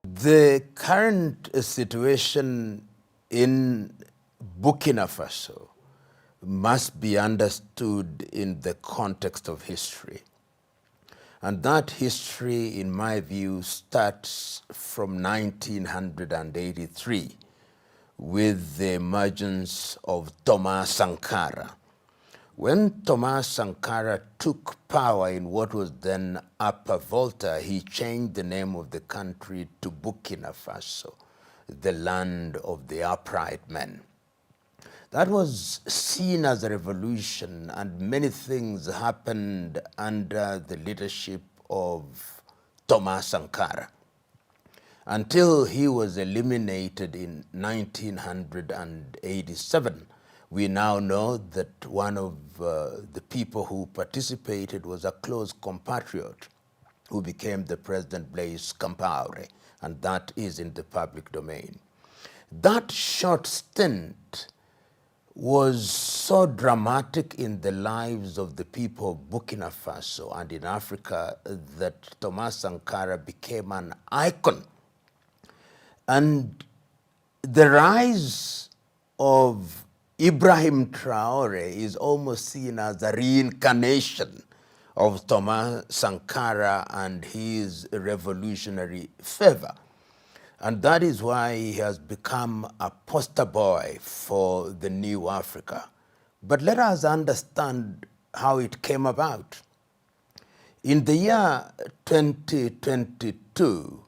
The current situation in Burkina Faso must be understood in the context of history. And that history, in my view, starts from 1983 with the emergence of Thomas Sankara. When Thomas Sankara took power in what was then Upper Volta, he changed the name of the country to Burkina Faso, the land of the upright men. That was seen as a revolution, and many things happened under the leadership of Thomas Sankara until he was eliminated in 1987. We now know that one of the people who participated was a close compatriot who became the president, Blaise Compaoré, and that is in the public domain. That short stint was so dramatic in the lives of the people of Burkina Faso and in Africa that Thomas Sankara became an icon. And the rise of Ibrahim Traoré is almost seen as a reincarnation of Thomas Sankara and his revolutionary fervor. And that is why he has become a poster boy for the new Africa. But let us understand how it came about. In the year 2022,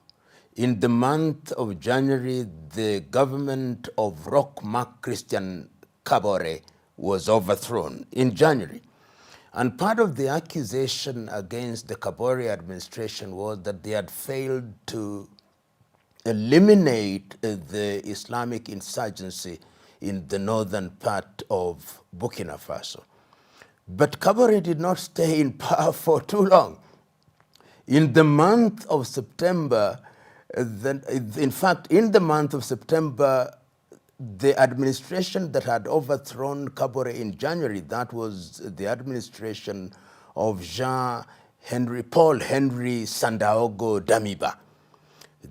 in the month of January, the government of Roch Marc Christian Kabore was overthrown in January. And part of the accusation against the Kabore administration was that they had failed to eliminate the Islamic insurgency in the northern part of Burkina Faso. But Kabore did not stay in power for too long. In the month of September, in fact, in the month of September, the administration that had overthrown Kabore in January, that was the administration of Paul Henry Sandaogo Damiba.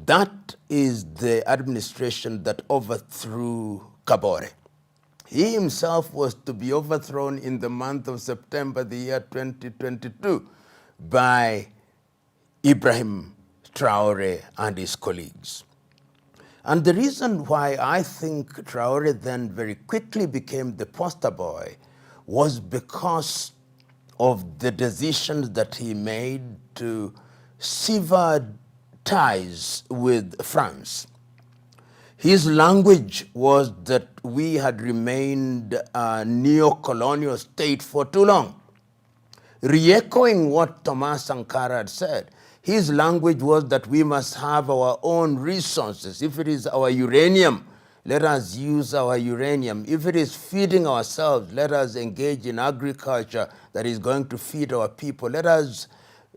That is the administration that overthrew Kabore. He himself was to be overthrown in the month of September, the year 2022, by Ibrahim Traoré and his colleagues. And the reason why I think Traoré then very quickly became the poster boy was because of the decisions that he made to sever ties with France. His language was that we had remained a neo-colonial state for too long. Re-echoing what Thomas Sankara had said, his language was that we must have our own resources. If it is our uranium, let us use our uranium. If it is feeding ourselves, let us engage in agriculture that is going to feed our people. Let us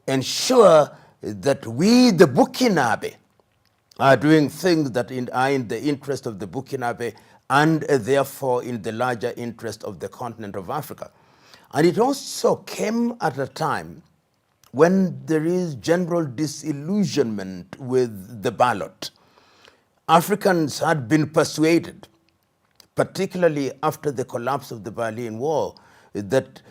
ensure that we, the Burkinabe, are doing things that are in the interest of the Burkinabe and therefore in the larger interest of the continent of Africa. And it also came at a time when there is general disillusionment with the ballot. Africans had been persuaded, particularly after the collapse of the Berlin Wall, that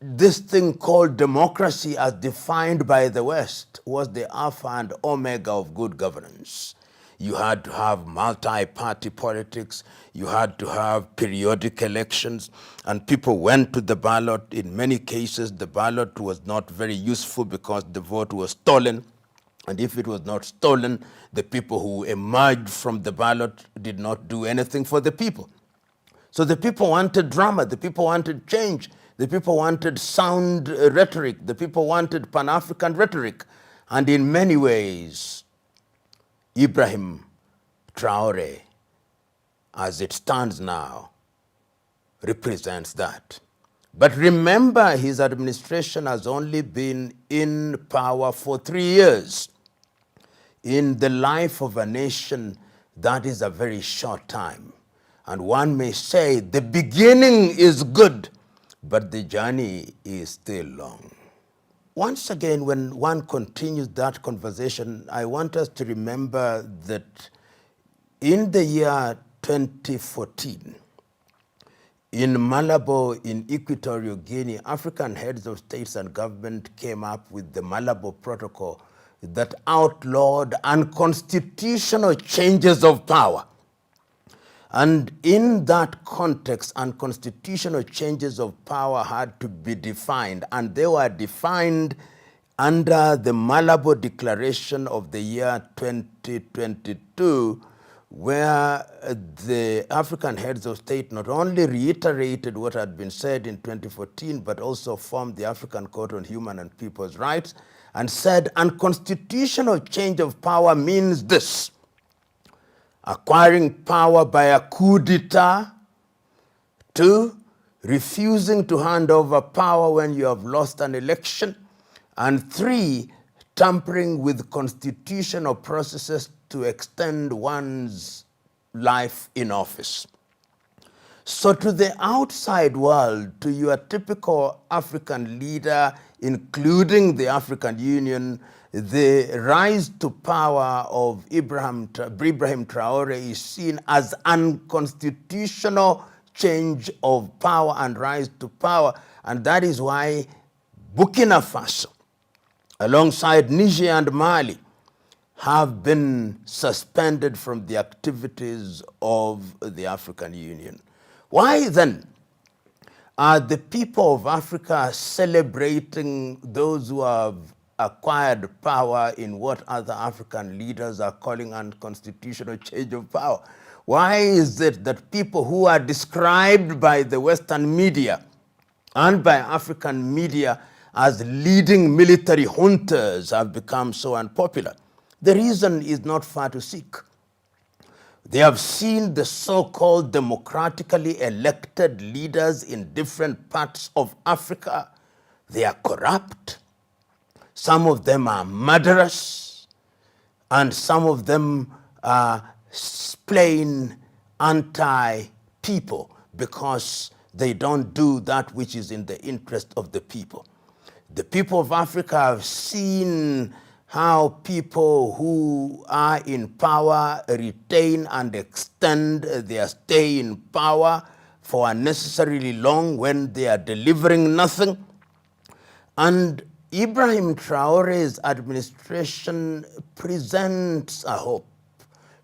this thing called democracy as defined by the West was the alpha and omega of good governance. You had to have multi-party politics, you had to have periodic elections, and people went to the ballot. In many cases, the ballot was not very useful because the vote was stolen. And if it was not stolen, the people who emerged from the ballot did not do anything for the people. So the people wanted drama, the people wanted change, the people wanted sound rhetoric, the people wanted Pan-African rhetoric. And in many ways, Ibrahim Traoré, as it stands now, represents that. But remember, his administration has only been in power for 3 years. In the life of a nation, that is a very short time. And one may say the beginning is good, but the journey is still long. once again, when one continues that conversation, I want us to remember that in the year 2014, in Malabo, in Equatorial Guinea, African heads of states and government came up with the Malabo Protocol that outlawed unconstitutional changes of power. And in that context, unconstitutional changes of power had to be defined, and they were defined under the Malabo Declaration of the year 2022, where the African heads of state not only reiterated what had been said in 2014, but also formed the African Court on Human and People's Rights and said unconstitutional change of power means this: acquiring power by a coup d'etat, 2, refusing to hand over power when you have lost an election, and 3, tampering with constitutional processes to extend one's life in office. So to the outside world, to your typical African leader, including the African Union, the rise to power of Ibrahim Traoré is seen as unconstitutional change of power and rise to power. And that is why Burkina Faso, alongside Niger and Mali, have been suspended from the activities of the African Union. Why then are the people of Africa celebrating those who have acquired power in what other African leaders are calling unconstitutional change of power? Why is it that people who are described by the Western media and by African media as leading military juntas have become so unpopular? The reason is not far to seek. They have seen the so-called democratically elected leaders in different parts of Africa. They are corrupt. Some of them are murderous, and some of them are plain anti-people because they don't do that which is in the interest of the people. The people of Africa have seen how people who are in power retain and extend their stay in power for unnecessarily long when they are delivering nothing. And Ibrahim Traoré's administration presents a hope,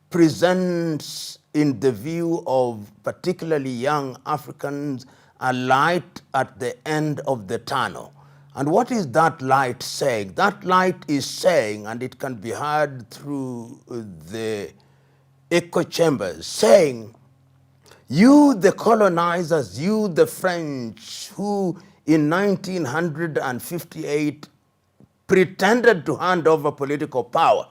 presents in the view of particularly young Africans a light at the end of the tunnel. And what is that light saying? That light is saying, and it can be heard through the echo chambers, saying, you the colonizers, you the French, who in 1958 pretended to hand over political power,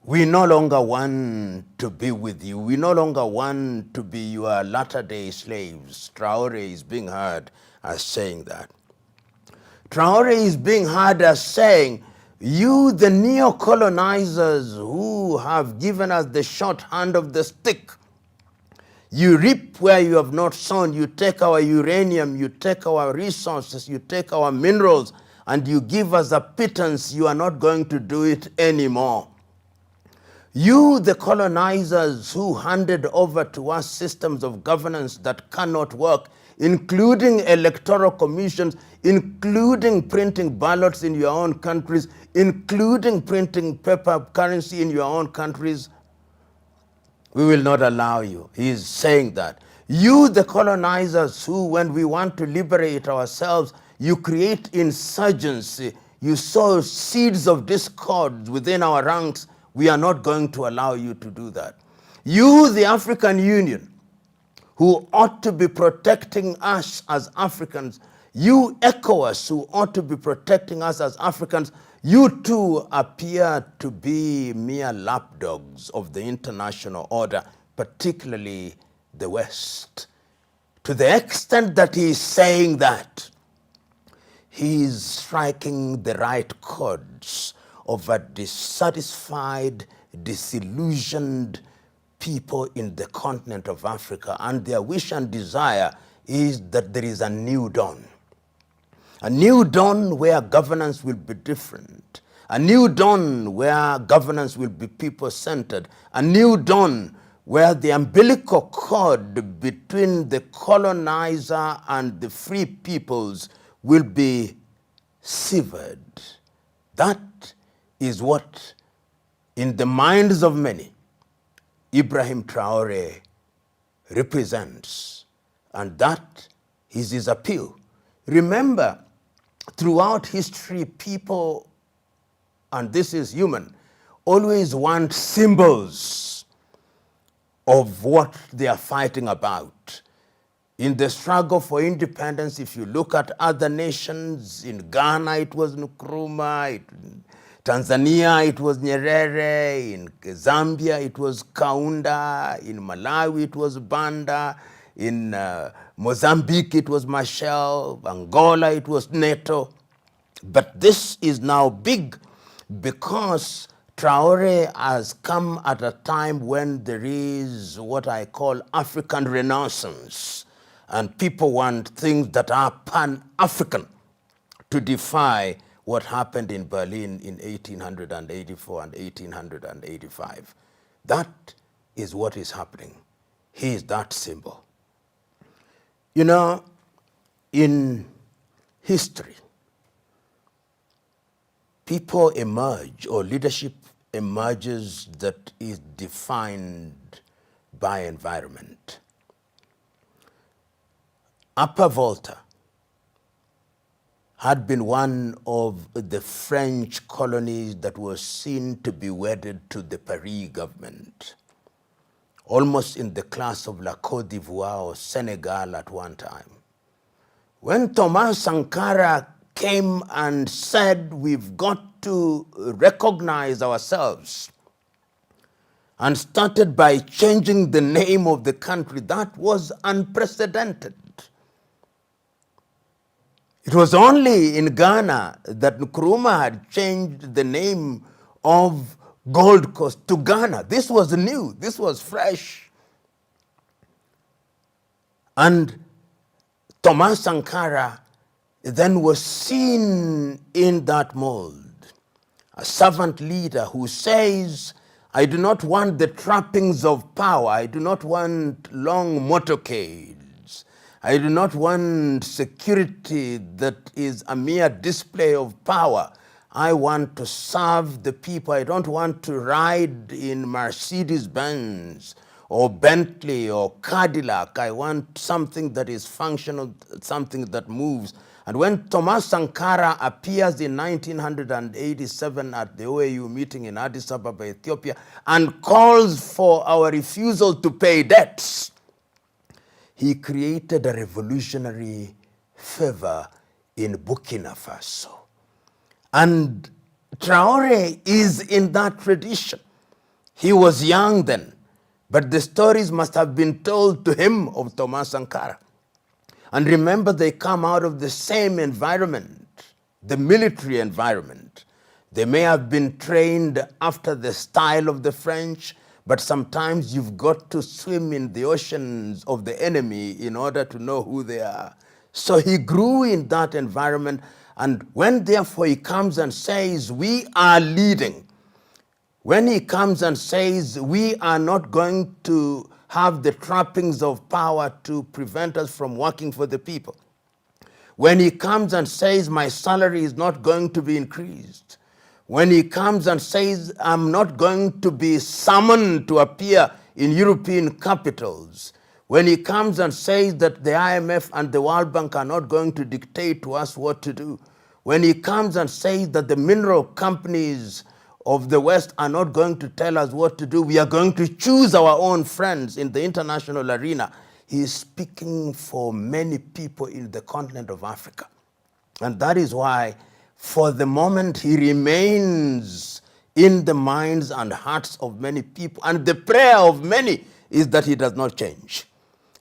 we no longer want to be with you. We no longer want to be your latter-day slaves. Traore is being heard as saying that. Traore is being heard as saying, you, the neo-colonizers who have given us the short hand of the stick, you reap where you have not sown. You take our uranium, you take our resources, you take our minerals, and you give us a pittance. You are not going to do it anymore. You, the colonizers who handed over to us systems of governance that cannot work, including electoral commissions, including printing ballots in your own countries, including printing paper currency in your own countries, we will not allow you. He is saying that. You, the colonizers who, when we want to liberate ourselves, you create insurgency, you sow seeds of discord within our ranks, we are not going to allow you to do that. You, the African Union, who ought to be protecting us as Africans, you ECOWAS, who ought to be protecting us as Africans, you too appear to be mere lapdogs of the international order, particularly the West. To the extent that he is saying that, he is striking the right chords of a dissatisfied, disillusioned people in the continent of Africa, and their wish and desire is that there is a new dawn. A new dawn where governance will be different. A new dawn where governance will be people-centered. A new dawn where the umbilical cord between the colonizer and the free peoples will be severed. That is what, in the minds of many, Ibrahim Traoré represents. And that is his appeal. Remember, throughout history, people, and this is human, always want symbols of what they are fighting about. In the struggle for independence, if you look at other nations, in Ghana it was Nkrumah, in Tanzania it was Nyerere, in Zambia it was Kaunda, in Malawi it was Banda, in Mozambique it was Machel, Angola it was Neto. But this is now big because Traore has come at a time when there is what I call African Renaissance. And people want things that are pan-African to defy what happened in Berlin in 1884 and 1885. That is what is happening. He is that symbol. You know, in history, people emerge, or leadership emerges that is defined by environment. Upper Volta had been one of the French colonies that was seen to be wedded to the Paris government, almost in the class of La Côte d'Ivoire or Senegal at one time. When Thomas Sankara came and said, we've got to recognize ourselves, and started by changing the name of the country, that was unprecedented. It was only in Ghana that Nkrumah had changed the name of Gold Coast to Ghana. This was new, this was fresh. And Thomas Sankara then was seen in that mold. A servant leader who says, I do not want the trappings of power. I do not want long motorcades. I do not want security that is a mere display of power. I want to serve the people. I don't want to ride in Mercedes-Benz or Bentley or Cadillac. I want something that is functional, something that moves. And when Thomas Sankara appears in 1987 at the OAU meeting in Addis Ababa, Ethiopia, and calls for our refusal to pay debts, he created a revolutionary fervor in Burkina Faso. And Traore is in that tradition. He was young then, but the stories must have been told to him of Thomas Sankara. And remember, they come out of the same environment, the military environment. They may have been trained after the style of the French, but sometimes you've got to swim in the oceans of the enemy in order to know who they are. So he grew in that environment, and when therefore he comes and says, we are leading, when he comes and says, we are not going to have the trappings of power to prevent us from working for the people, when he comes and says, my salary is not going to be increased, when he comes and says, I'm not going to be summoned to appear in European capitals, when he comes and says that the IMF and the World Bank are not going to dictate to us what to do, when he comes and says that the mineral companies of the West are not going to tell us what to do, we are going to choose our own friends in the international arena, he is speaking for many people in the continent of Africa. And that is why, for the moment, he remains in the minds and hearts of many people. And the prayer of many is that he does not change.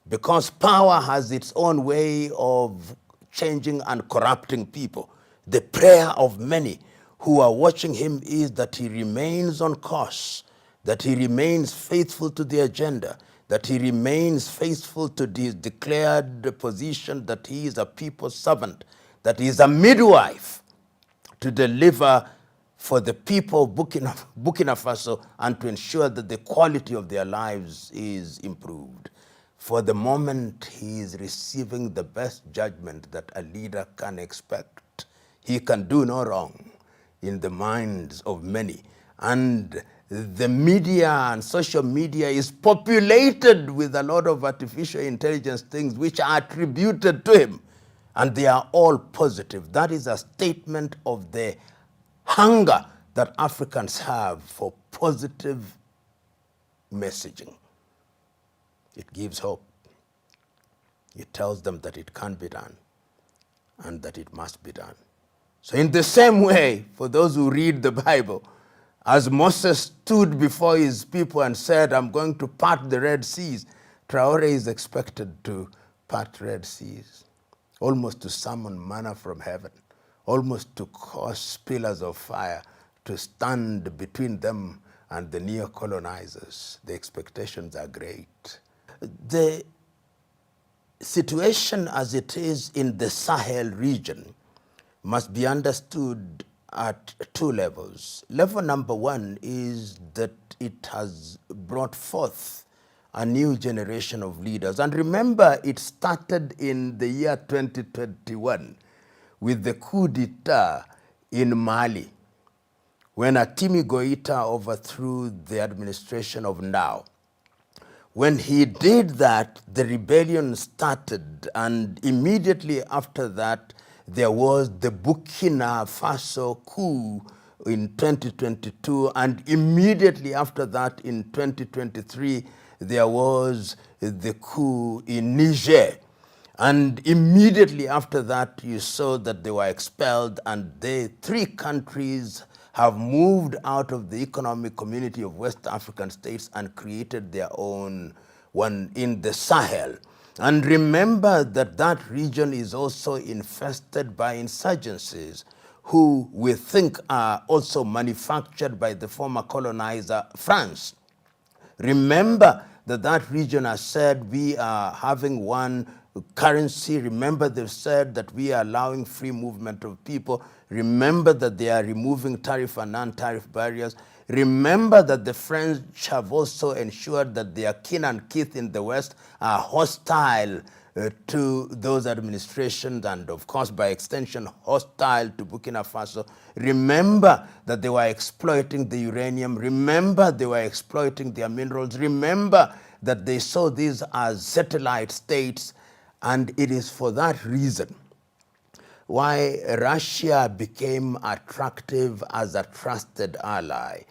Because power has its own way of changing and corrupting people. The prayer of many who are watching him is that he remains on course, that he remains faithful to the agenda, that he remains faithful to his declared position that he is a people's servant, that is a midwife to deliver for the people of Burkina Faso and to ensure that the quality of their lives is improved. For the moment, he is receiving the best judgment that a leader can expect. He can do no wrong in the minds of many. And the media and social media is populated with a lot of artificial intelligence things which are attributed to him. And they are all positive. That is a statement of the hunger that Africans have for positive messaging. It gives hope. It tells them that it can be done and that it must be done. So in the same way, for those who read the Bible, as Moses stood before his people and said, I'm going to part the Red Seas, Traore is expected to part Red Seas, almost to summon manna from heaven, almost to cause pillars of fire to stand between them and the neo-colonizers. The expectations are great. The situation as it is in the Sahel region must be understood at two levels. Level number one is that it has brought forth a new generation of leaders. And remember, it started in the year 2021 with the coup d'etat in Mali, when Atimi Goita overthrew the administration of Now. When he did that, the rebellion started, and immediately after that, there was the Burkina Faso coup in 2022, and immediately after that, in 2023, there was the coup in Niger. And immediately after that, you saw that they were expelled, and the three countries have moved out of the economic community of West African states and created their own one in the Sahel. And remember that that region is also infested by insurgencies who we think are also manufactured by the former colonizer France. Remember that that region has said we are having one currency. Remember they've said that we are allowing free movement of people. Remember that they are removing tariff and non-tariff barriers. Remember that the French have also ensured that their kin and kith in the West are hostile to those administrations and, of course, by extension, hostile to Burkina Faso. Remember that they were exploiting the uranium. Remember they were exploiting their minerals. Remember that they saw these as satellite states, and it is for that reason why Russia became attractive as a trusted ally.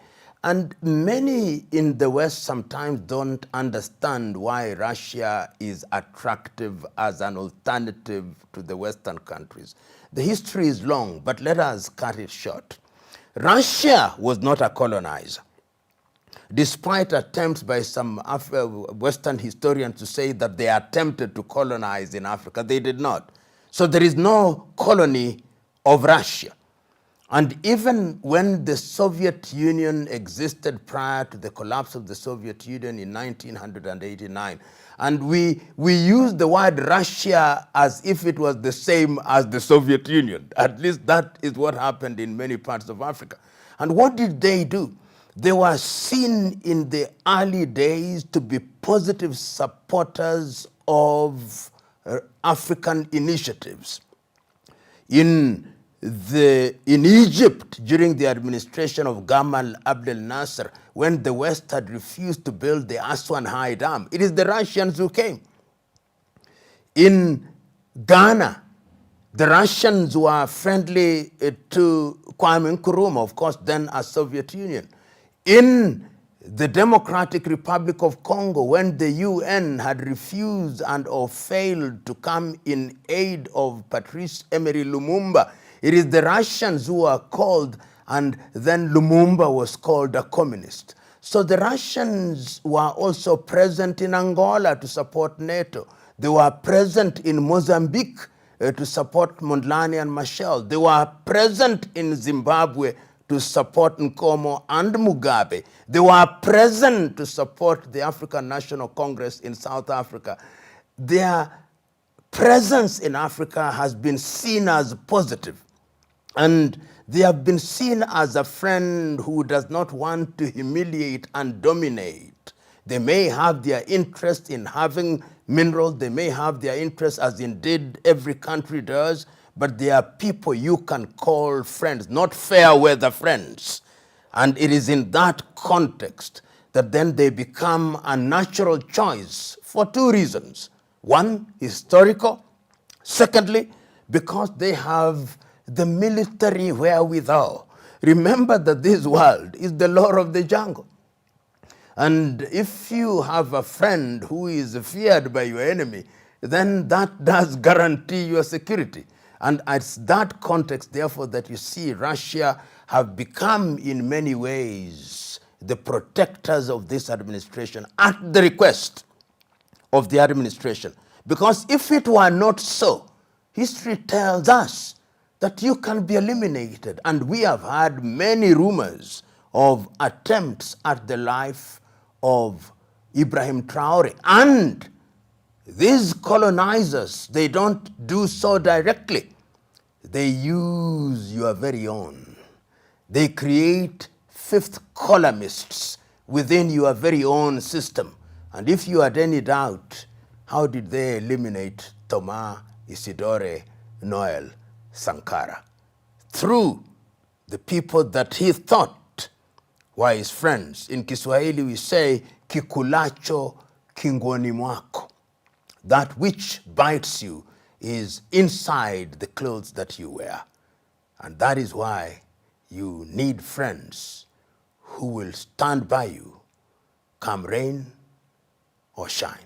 And many in the West sometimes don't understand why Russia is attractive as an alternative to the Western countries. The history is long, but let us cut it short. Russia was not a colonizer. Despite attempts by some Western historians to say that they attempted to colonize in Africa, they did not. So there is no colony of Russia. And even when the Soviet Union existed prior to the collapse of the Soviet Union in 1989, and we use the word Russia as if it was the same as the Soviet Union. At least that is what happened in many parts of Africa. And what did they do? They were seen in the early days to be positive supporters of African initiatives. In Egypt, during the administration of Gamal Abdel Nasser, when the West had refused to build the Aswan High Dam, it is the Russians who came. In Ghana, the Russians were friendly to Kwame Nkrumah, of course, then a Soviet Union. In the Democratic Republic of Congo, when the UN had refused and or failed to come in aid of Patrice Emery Lumumba, it is the Russians who are called, and then Lumumba was called a communist. So the Russians were also present in Angola to support NATO. They were present in Mozambique to support Mondlane and Machel. They were present in Zimbabwe to support Nkomo and Mugabe. They were present to support the African National Congress in South Africa. Their presence in Africa has been seen as positive, and they have been seen as a friend who does not want to humiliate and dominate. They may have their interest in having minerals, they may have their interest, as indeed every country does, but they are people you can call friends, not fair weather friends. And it is in that context that then they become a natural choice for two reasons. One, historical. Secondly, because they have the military wherewithal. Remember that this world is the law of the jungle. And if you have a friend who is feared by your enemy, then that does guarantee your security. And it's that context, therefore, that you see Russia have become in many ways the protectors of this administration at the request of the administration. Because if it were not so, history tells us that you can be eliminated. And we have had many rumors of attempts at the life of Ibrahim Traoré. And these colonizers, they don't do so directly. They use your very own. They create fifth columnists within your very own system. And if you had any doubt, how did they eliminate Thomas, Isidore, Noel, Sankara? Through the people that he thought were his friends. In Kiswahili we say, kikulacho kingoni mwako. That which bites you is inside the clothes that you wear. And that is why you need friends who will stand by you, come rain or shine.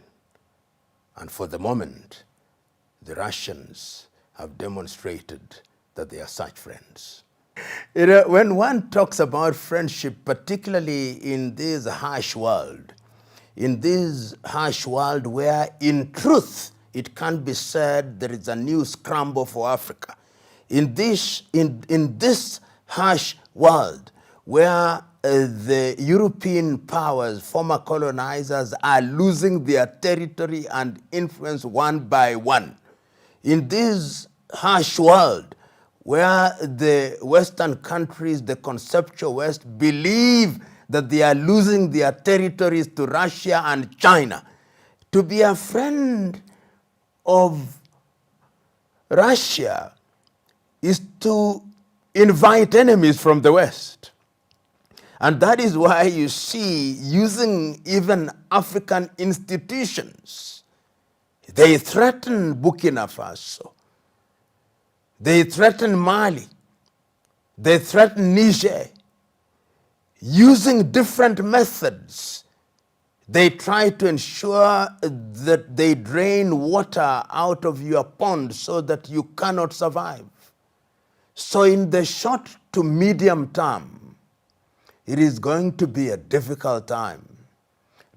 And for the moment, the Russians have demonstrated that they are such friends. When one talks about friendship, particularly in this harsh world, where in truth it can be said there is a new scramble for Africa, in this harsh world where the European powers, former colonizers, are losing their territory and influence one by one, in this harsh world where the Western countries, the conceptual West, believe that they are losing their territories to Russia and China, to be a friend of Russia is to invite enemies from the West. And that is why you see, using even African institutions, they threaten Burkina Faso, they threaten Mali, they threaten Niger. Using different methods, they try to ensure that they drain water out of your pond so that you cannot survive. So in the short to medium term, it is going to be a difficult time.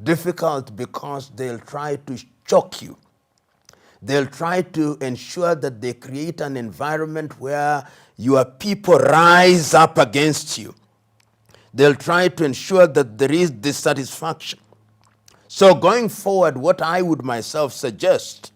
Difficult because they'll try to choke you. They'll try to ensure that they create an environment where your people rise up against you. They'll try to ensure that there is dissatisfaction. So going forward, what I would myself suggest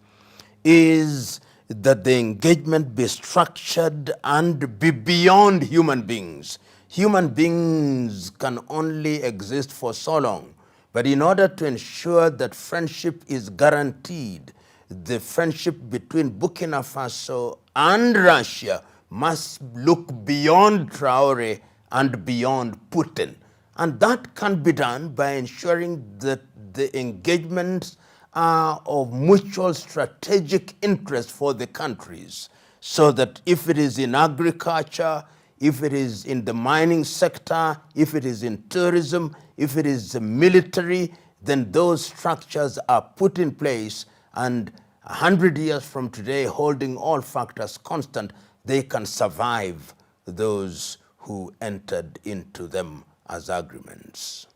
is that the engagement be structured and be beyond human beings. Human beings can only exist for so long. But in order to ensure that friendship is guaranteed, the friendship between Burkina Faso and Russia must look beyond Traore and beyond Putin. And that can be done by ensuring that the engagements are of mutual strategic interest for the countries, so that if it is in agriculture, if it is in the mining sector, if it is in tourism, if it is the military, then those structures are put in place, and 100 years from today, holding all factors constant, they can survive those who entered into them as agreements.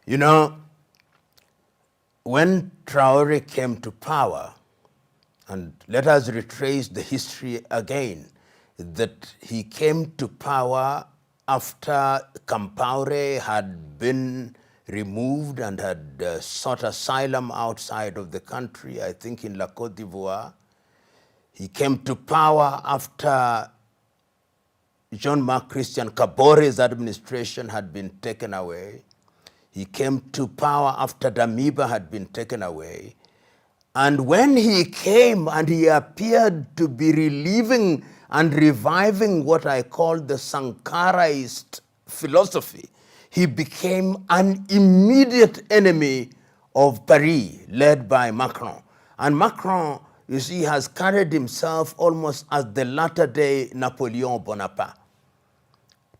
You know, when Traore came to power, and let us retrace the history again, that he came to power after Compaoré had been removed and had sought asylum outside of the country, I think in La Côte d'Ivoire. He came to power after Jean-Marc Christian Kabore's administration had been taken away. He came to power after Damiba had been taken away. And when he came and he appeared to be relieving and reviving what I call the Sankaraist philosophy, he became an immediate enemy of Paris, led by Macron. And Macron, you see, has carried himself almost as the latter-day Napoleon Bonaparte.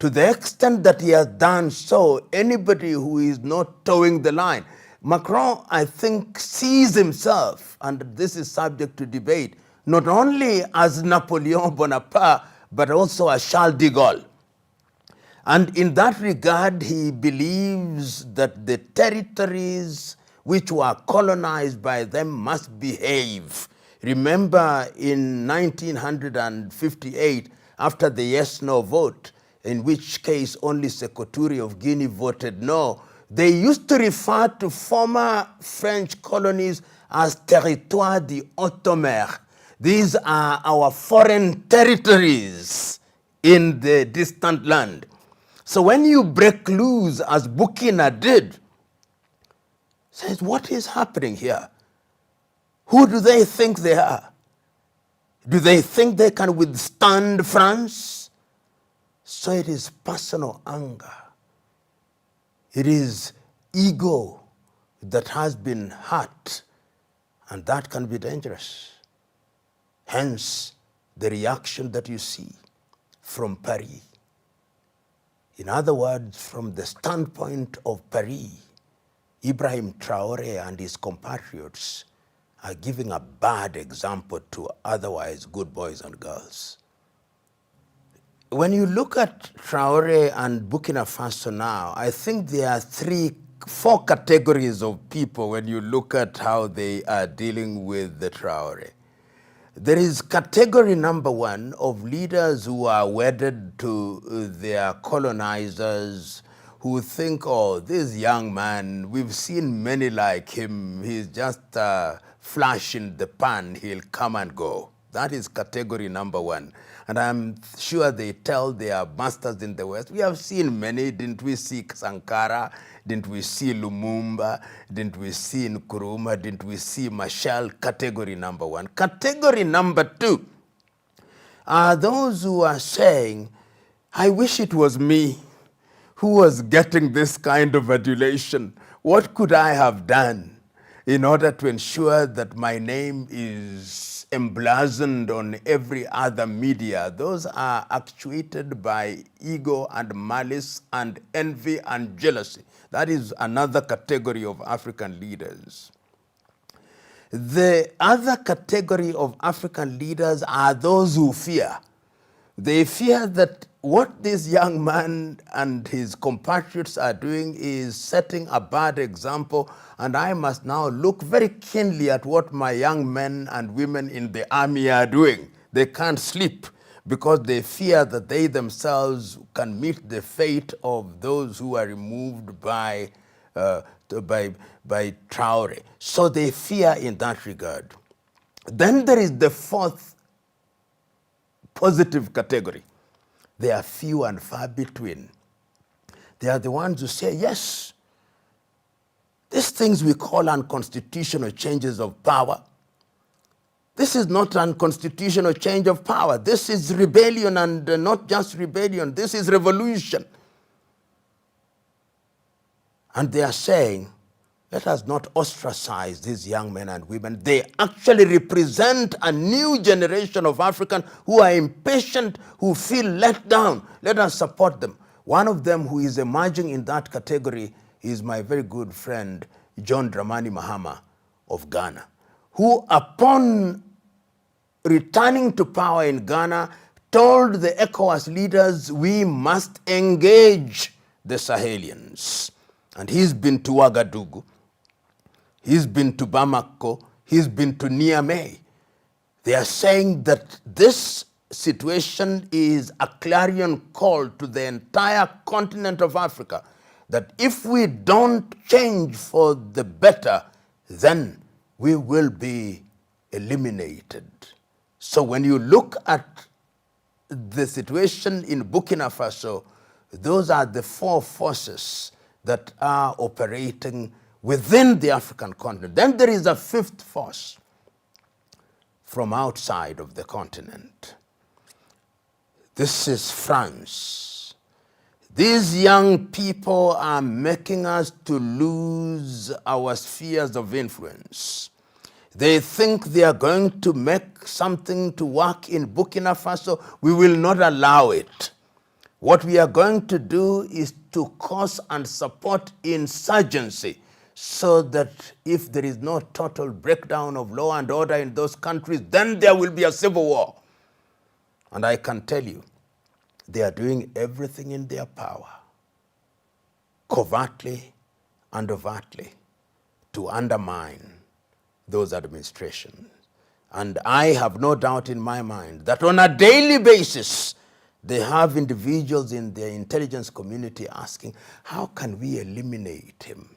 To the extent that he has done so, anybody who is not towing the line, Macron, I think, sees himself, and this is subject to debate, not only as Napoleon Bonaparte, but also as Charles de Gaulle. And in that regard, he believes that the territories which were colonized by them must behave. Remember in 1958, after the yes-no vote, in which case only Secretary of Guinea voted no, they used to refer to former French colonies as territoire de haute mer. These are our foreign territories in the distant land. So when you break loose, as Burkina did, says, what is happening here? Who do they think they are? Do they think they can withstand France? So it is personal anger. It is ego that has been hurt, and that can be dangerous. Hence, the reaction that you see from Paris. In other words, from the standpoint of Paris, Ibrahim Traoré and his compatriots are giving a bad example to otherwise good boys and girls. When you look at Traoré and Burkina Faso now, I think there are four categories of people when you look at how they are dealing with the Traoré. There is category number one of leaders who are wedded to their colonizers, who think, oh, this young man, we've seen many like him, he's just a flash in the pan, he'll come and go. That is category number one. And I'm sure they tell their masters in the West, we have seen many, didn't we see Sankara? Didn't we see Lumumba? Didn't we see Nkrumah? Didn't we see Machel? Category number one. Category number two are those who are saying, I wish it was me who was getting this kind of adulation. What could I have done in order to ensure that my name is emblazoned on every other media? Those are actuated by ego and malice and envy and jealousy. That is another category of African leaders. The other category of African leaders are those who fear. They fear that what this young man and his compatriots are doing is setting a bad example, and I must now look very keenly at what my young men and women in the army are doing. They can't sleep because they fear that they themselves can meet the fate of those who are removed by Traore. So they fear in that regard. Then there is the fourth positive category. They are few and far between. They are the ones who say, yes, these things we call unconstitutional changes of power, this is not unconstitutional change of power. This is rebellion, and not just rebellion. This is revolution. And they are saying, let us not ostracize these young men and women. They actually represent a new generation of Africans who are impatient, who feel let down. Let us support them. One of them who is emerging in that category is my very good friend, John Dramani Mahama of Ghana, who upon returning to power in Ghana told the ECOWAS leaders, we must engage the Sahelians. And he's been to Ouagadougou. He's been to Bamako. He's been to Niamey. They are saying that this situation is a clarion call to the entire continent of Africa, that if we don't change for the better, then we will be eliminated. So when you look at the situation in Burkina Faso, those are the four forces that are operating within the African continent. Then there is a fifth force from outside of the continent. This is France. These young people are making us to lose our spheres of influence. They think they are going to make something to work in Burkina Faso. We will not allow it. What we are going to do is to cause and support insurgency so that if there is no total breakdown of law and order in those countries, then there will be a civil war. And I can tell you, they are doing everything in their power, covertly and overtly, to undermine those administrations. And I have no doubt in my mind that on a daily basis, they have individuals in their intelligence community asking, how can we eliminate him?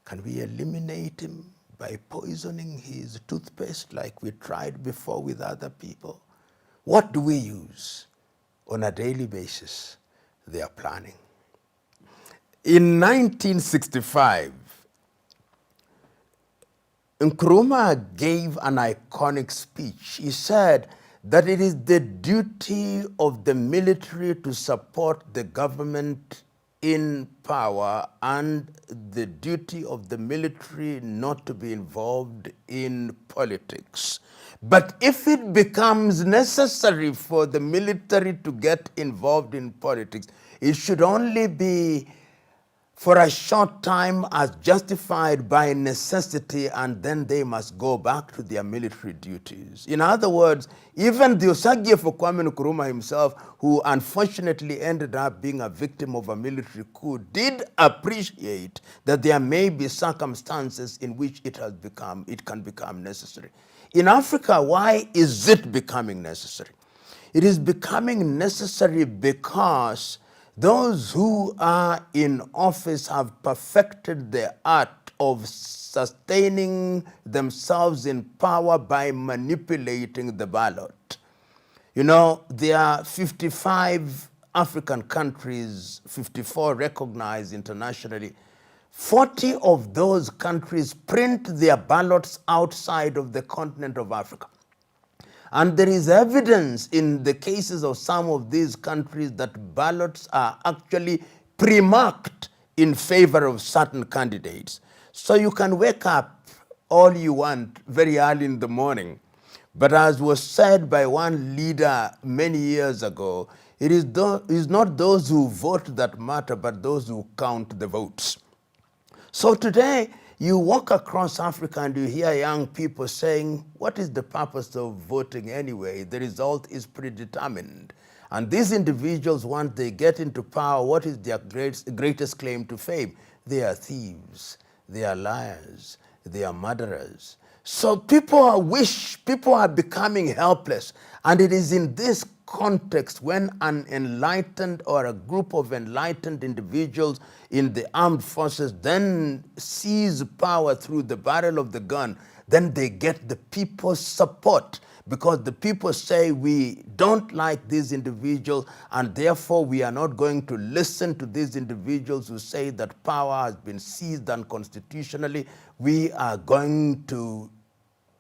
Can we eliminate him by poisoning his toothpaste like we tried before with other people? What do we use? On a daily basis, they are planning. In 1965, Nkrumah gave an iconic speech. He said that it is the duty of the military to support the government in power and the duty of the military not to be involved in politics. But if it becomes necessary for the military to get involved in politics, it should only be for a short time as justified by necessity, and then they must go back to their military duties. In other words, even the Osagie for Kwame Nkrumah himself, who unfortunately ended up being a victim of a military coup, did appreciate that there may be circumstances in which it can become necessary. In Africa, why is it becoming necessary? It is becoming necessary because those who are in office have perfected the art of sustaining themselves in power by manipulating the ballot. You know, there are 55 African countries, 54 recognized internationally. 40 of those countries print their ballots outside of the continent of Africa. And there is evidence in the cases of some of these countries that ballots are actually pre-marked in favor of certain candidates. So you can wake up all you want very early in the morning. But as was said by one leader many years ago, it is not those who vote that matter, but those who count the votes. So today, you walk across Africa and you hear young people saying, what is the purpose of voting anyway? The result is predetermined. And these individuals, once they get into power, what is their greatest claim to fame? They are thieves, they are liars, they are murderers. So people are becoming helpless. And it is in this context when an enlightened or a group of enlightened individuals in the armed forces then seize power through the barrel of the gun, then they get the people's support, because the people say, we don't like these individuals and therefore we are not going to listen to these individuals who say that power has been seized unconstitutionally. We are going to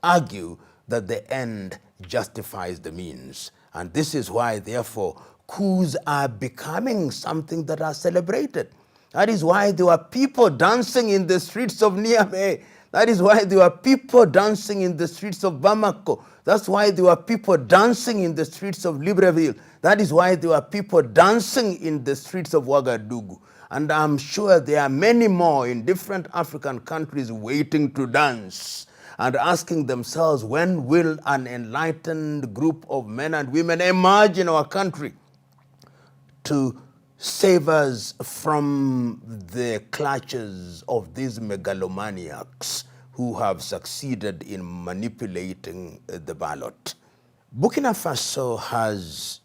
argue that the end justifies the means. And this is why, therefore, coups are becoming something that are celebrated. That is why there were people dancing in the streets of Niamey. That is why there were people dancing in the streets of Bamako. That's why there were people dancing in the streets of Libreville. That is why there were people dancing in the streets of Ouagadougou. And I'm sure there are many more in different African countries waiting to dance and asking themselves, when will an enlightened group of men and women emerge in our country to save us from the clutches of these megalomaniacs who have succeeded in manipulating the ballot? Burkina Faso has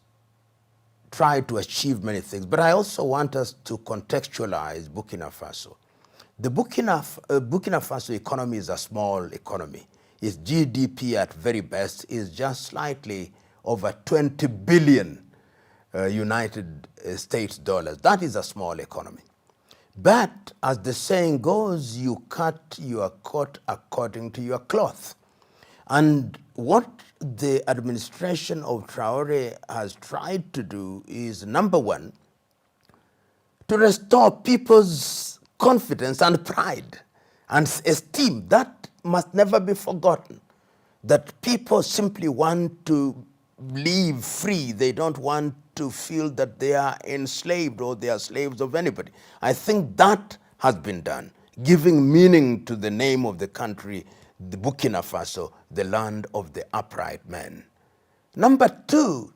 tried to achieve many things, but I also want us to contextualize Burkina Faso. The Burkina Faso economy is a small economy. Its GDP at very best is just slightly over 20 billion United States dollars. That is a small economy. But as the saying goes, you cut your coat according to your cloth. And what the administration of Traore has tried to do is, number one, to restore people's confidence and pride and esteem. That must never be forgotten, that people simply want to live free. They don't want to feel that they are enslaved or they are slaves of anybody. I think that has been done, giving meaning to the name of the country, the Burkina Faso, the land of the upright man. Number two,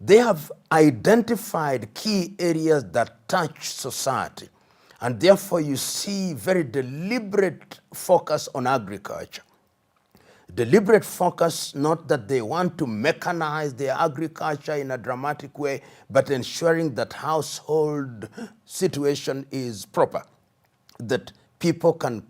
they have identified key areas that touch society. And therefore you see very deliberate focus on agriculture. Deliberate focus, not that they want to mechanize their agriculture in a dramatic way, but ensuring that household situation is proper, that people can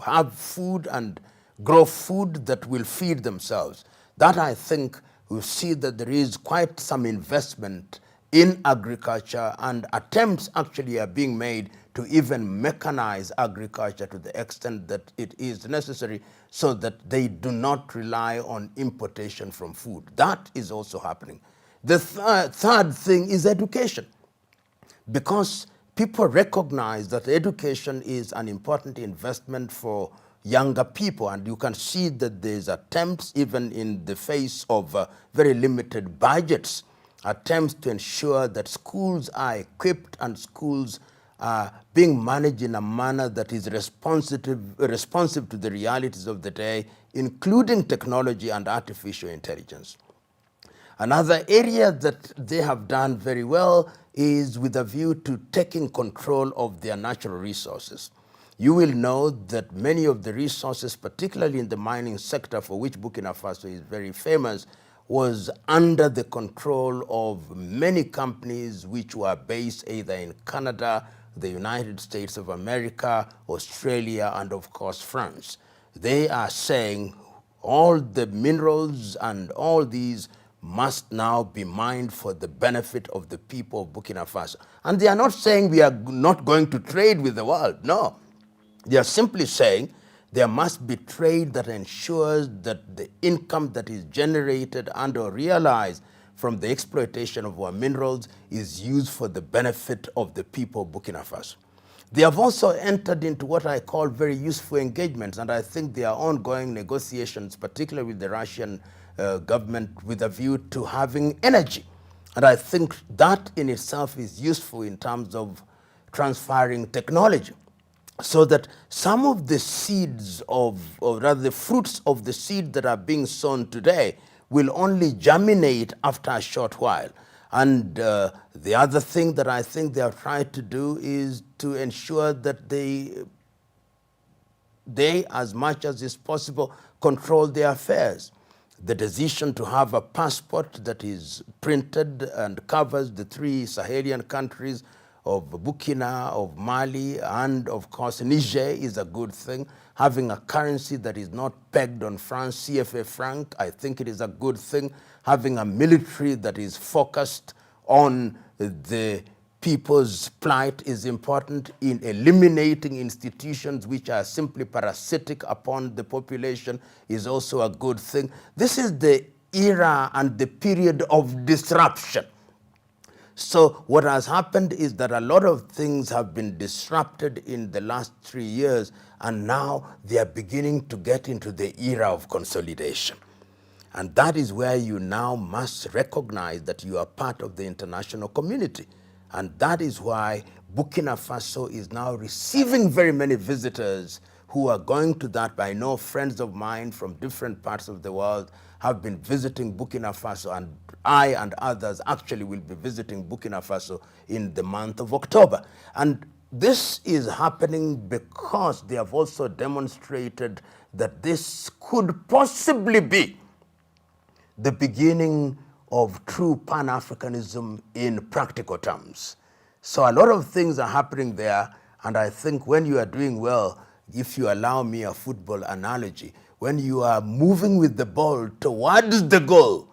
have food and grow food that will feed themselves. That, I think, we see that there is quite some investment in agriculture, and attempts actually are being made to even mechanize agriculture to the extent that it is necessary so that they do not rely on importation from food. That is also happening. The third thing is education, because people recognize that education is an important investment for younger people, and you can see that there's attempts, even in the face of very limited budgets, attempts to ensure that schools are equipped and schools are being managed in a manner that is responsive to the realities of the day, including technology and artificial intelligence. Another area that they have done very well is with a view to taking control of their natural resources. You will know that many of the resources, particularly in the mining sector, for which Burkina Faso is very famous, was under the control of many companies which were based either in Canada, the United States of America, Australia, and of course France. They are saying all the minerals and all these must now be mined for the benefit of the people of Burkina Faso. And they are not saying we are not going to trade with the world. No. They are simply saying there must be trade that ensures that the income that is generated and or realized from the exploitation of our minerals is used for the benefit of the people of Burkina Faso. They have also entered into what I call very useful engagements, and I think there are ongoing negotiations, particularly with the Russian government, with a view to having energy. And I think that in itself is useful in terms of transferring technology, so that some of the seeds or rather the fruits of the seed that are being sown today will only germinate after a short while. And the other thing that I think they have tried to do is to ensure that they, as much as is possible, control their affairs. The decision to have a passport that is printed and covers the three Sahelian countries of Burkina, of Mali, and of course Niger is a good thing. Having a currency that is not pegged on France, CFA franc, I think it is a good thing. Having a military that is focused on the people's plight is important. In eliminating institutions which are simply parasitic upon the population is also a good thing. This is the era and the period of disruption. So what has happened is that a lot of things have been disrupted in the last 3 years, and now they are beginning to get into the era of consolidation. And that is where you now must recognize that you are part of the international community. And that is why Burkina Faso is now receiving very many visitors who are going to that. I know friends of mine from different parts of the world have been visiting Burkina Faso, and I and others actually will be visiting Burkina Faso in the month of October. And this is happening because they have also demonstrated that this could possibly be the beginning of true Pan-Africanism in practical terms. So a lot of things are happening there, and I think when you are doing well, if you allow me a football analogy, when you are moving with the ball towards the goal,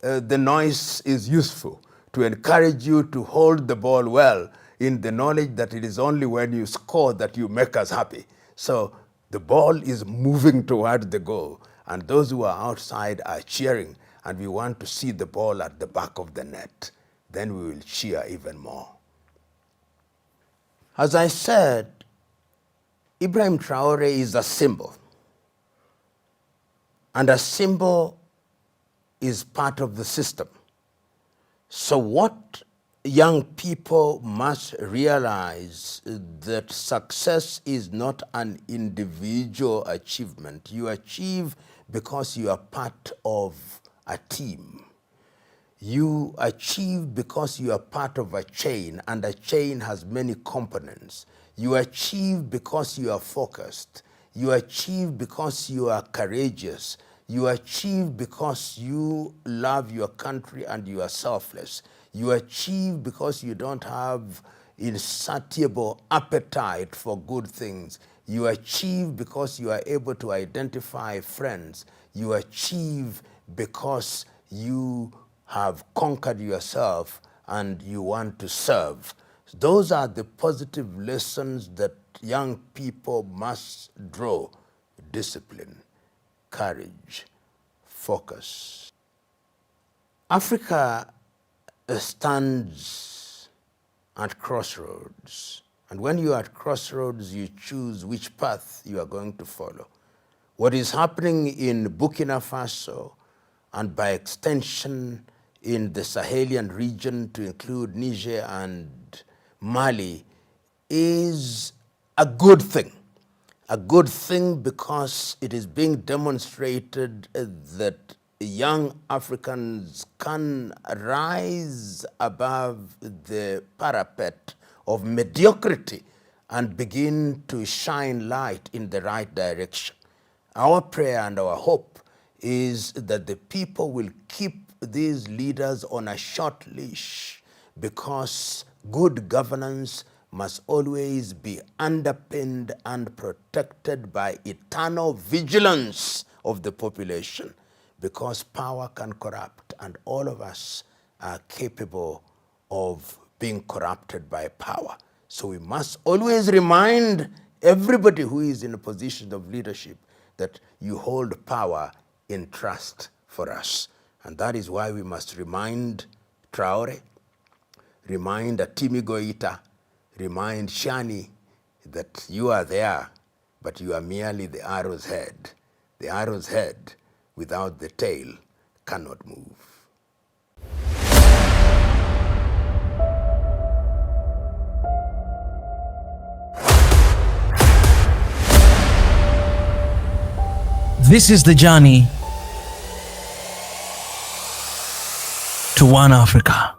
the noise is useful to encourage you to hold the ball well, in the knowledge that it is only when you score that you make us happy. So the ball is moving towards the goal, and those who are outside are cheering, and we want to see the ball at the back of the net. Then we will cheer even more. As I said, Ibrahim Traoré is a symbol, and a symbol is part of the system. So what young people must realize that success is not an individual achievement. You achieve because you are part of a team. You achieve because you are part of a chain, and a chain has many components. You achieve because you are focused. You achieve because you are courageous. You achieve because you love your country and you are selfless. You achieve because you don't have insatiable appetite for good things. You achieve because you are able to identify friends. You achieve because you have conquered yourself and you want to serve. Those are the positive lessons that young people must draw: discipline, courage, focus. Africa stands at crossroads, and when you are at crossroads, you choose which path you are going to follow. What is happening in Burkina Faso, and by extension in the Sahelian region to include Niger and Mali, is a good thing. A good thing because it is being demonstrated that young Africans can rise above the parapet of mediocrity and begin to shine light in the right direction. Our prayer and our hope is that the people will keep these leaders on a short leash, because good governance must always be underpinned and protected by eternal vigilance of the population, because power can corrupt, and all of us are capable of being corrupted by power. So we must always remind everybody who is in a position of leadership that you hold power in trust for us. And that is why we must remind Traore, remind Atimi Goita, remind Shani that you are there, but you are merely the arrow's head. The arrow's head without the tail cannot move. This is the journey to One Africa.